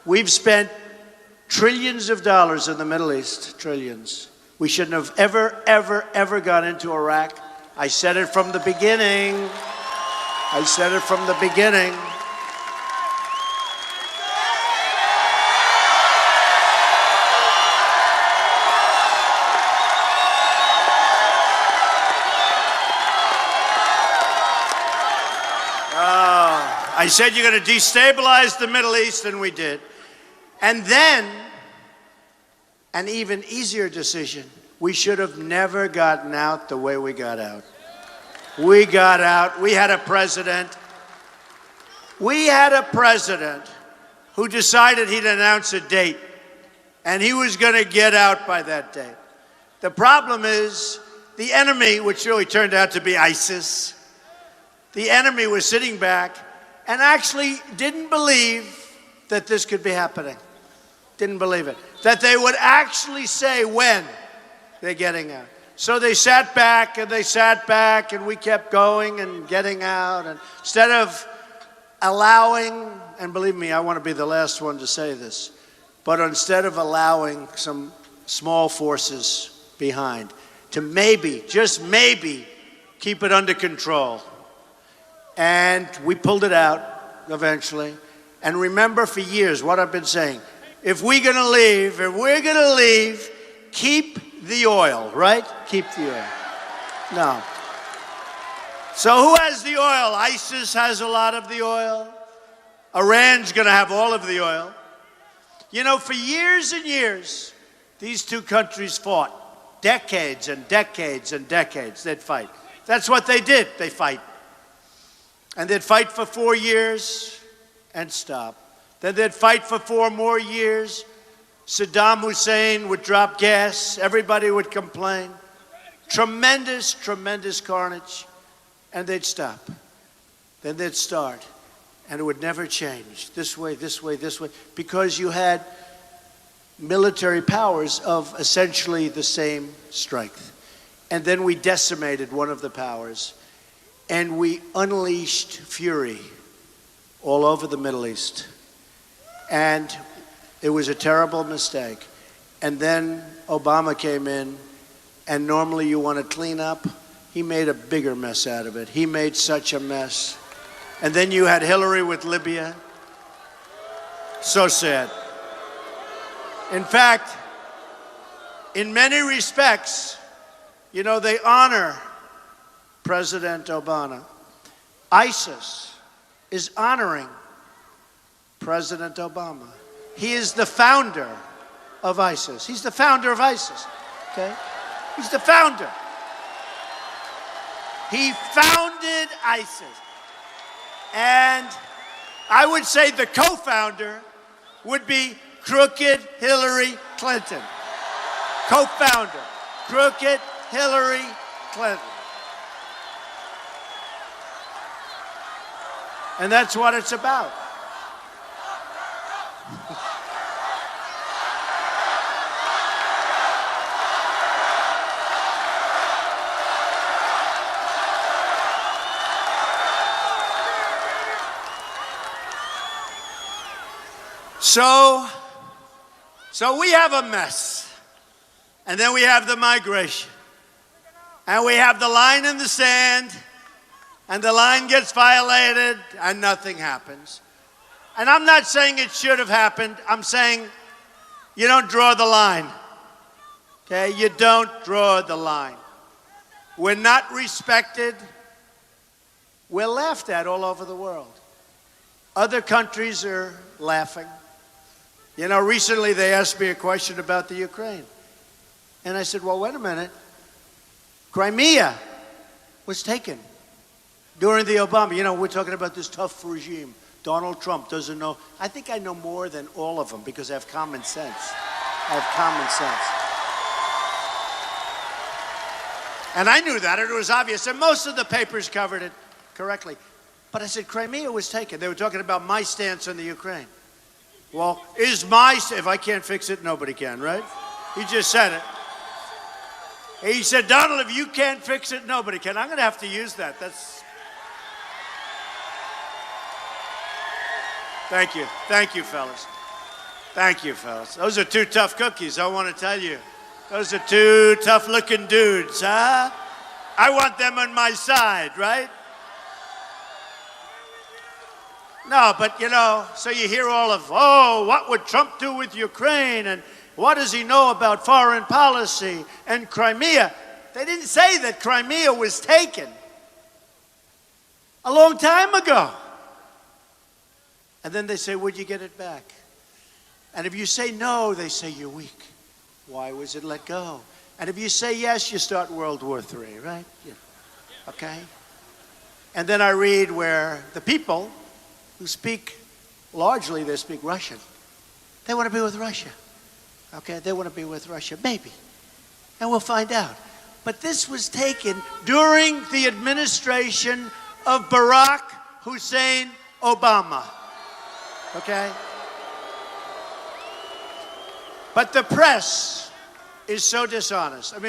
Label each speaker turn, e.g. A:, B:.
A: We've spent trillions of dollars in the Middle East, trillions. We shouldn't have ever got into Iraq. I said it from the beginning. I said it from the beginning. I said you're going to destabilize the Middle East, and we did. And then, an even easier decision, we should have never gotten out the way we got out. We got out. We had a president. We had a president who decided he'd announce a date, and he was going to get out by that date. The problem is the enemy, which really turned out to be ISIS, the enemy was sitting back and actually didn't believe that this could be happening. Didn't believe it. That they would actually say when they're getting out. So they sat back and they sat back, and we kept going and getting out. And instead of allowing, and believe me, I want to be the last one to say this, but instead of allowing some small forces behind to maybe, just maybe, keep it under control. And we pulled it out eventually. And remember for years what I've been saying. If we're going to leave, keep the oil, right? Keep the oil. No. So who has the oil? ISIS has a lot of the oil. Iran's going to have all of the oil. You know, for years and years, these two countries fought. Decades and decades and decades, they'd fight. That's what they did. They fight. And they'd fight for 4 years and stop. Then they'd fight for 4 more years. Saddam Hussein would drop gas. Everybody would complain. Tremendous, tremendous carnage. And they'd stop. Then they'd start. And it would never change. This way, this way, this way. Because you had military powers of essentially the same strength. And then we decimated one of the powers. And we unleashed fury all over the Middle East. And it was a terrible mistake. And then Obama came in, and normally you want to clean up. He made a bigger mess out of it. He made such a mess. And then you had Hillary with Libya. So sad. In fact, in many respects, you know, they honor President Obama. ISIS is honoring President Obama. He is the founder of ISIS. He's the founder of ISIS, okay? He's the founder. He founded ISIS. And I would say the co-founder would be crooked Hillary Clinton. Co-founder, crooked Hillary Clinton. And that's what it's about. So we have a mess. And then we have the migration. And we have the line in the sand. And the line gets violated, and nothing happens. And I'm not saying it should have happened. I'm saying you don't draw the line. Okay? You don't draw the line. We're not respected. We're laughed at all over the world. Other countries are laughing. You know, recently they asked me a question about the Ukraine. And I said, well, wait a minute. Crimea was taken during the Obama. You know, we're talking about this tough regime. Donald Trump doesn't know. I think I know more than all of them because I have common sense. I have common sense. And I knew that. It was obvious. And most of the papers covered it correctly. But I said, Crimea was taken. They were talking about my stance on the Ukraine. Well, if I can't fix it, nobody can, right? He just said it. He said, Donald, if you can't fix it, nobody can. I'm going to have to use that. Thank you. Thank you, fellas. Thank you, fellas. Those are two tough cookies, I want to tell you. Those are two tough-looking dudes, huh? I want them on my side, right? No, but, so you hear all of, what would Trump do with Ukraine? And what does he know about foreign policy and Crimea? They didn't say that Crimea was taken a long time ago. And then they say, would you get it back? And if you say no, they say you're weak. Why was it let go? And if you say yes, you start World War III, right? Yeah. Okay? And then I read where the people who speak, largely they speak Russian, they want to be with Russia. Okay? They want to be with Russia, maybe. And we'll find out. But this was taken during the administration of Barack Hussein Obama. Okay? But the press is so dishonest. I mean,